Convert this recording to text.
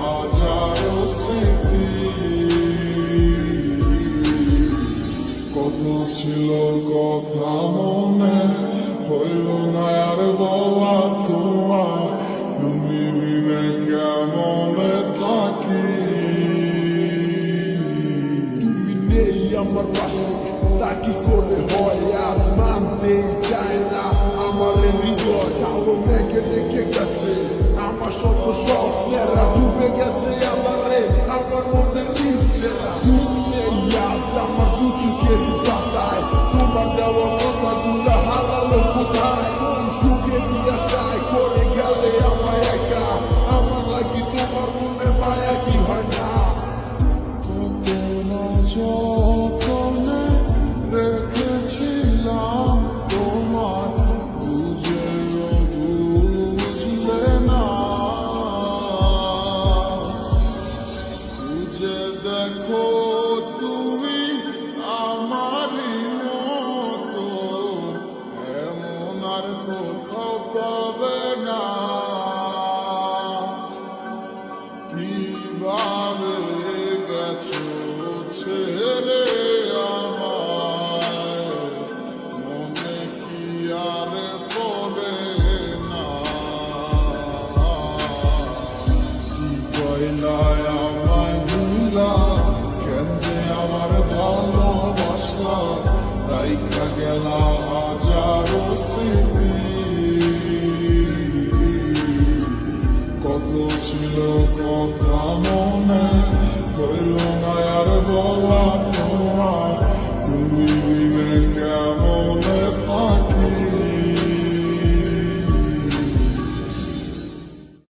হাজারো স্মৃতি, কত ছিল কথা মনে হইল না আর বলা তোমায়, তুমি বিনে কেমনে থাকি। তুমি নেই আমার পাশে, তা কি করে হয় আজ মানতে চায় না আমার হৃদয়। কালো মেঘে ডেকে গেছে আমার শত স্বপ্নেরা, ডুবে গেছে আমারে আমার মনের নিচে। তুমি নেই আজ আমার দু চোখের পাতায়, তোমার দেওয়া কথা তুলে হারালো কোথায়। সুখে দিয়া চাই করে গেলে আমায় একা, আমার লাগি তোমার মনে মায়া কি হয় না। কত না যতনে রেখেছিলাম তোমার, বুঝেও বুঝলে না। বুঝে দেখো তুমি আমারই মতো, এমন আর কোথাও পাবে না। কিভাবে গেছো ছেড়ে আমায়, মনে কি আর পড়ে না। কি কইলায় আমায় ভুলা, কেন যে আমার ভালোবাসা, রাইখা গেলা হাজারো স্মৃতি, কত ছিল কথা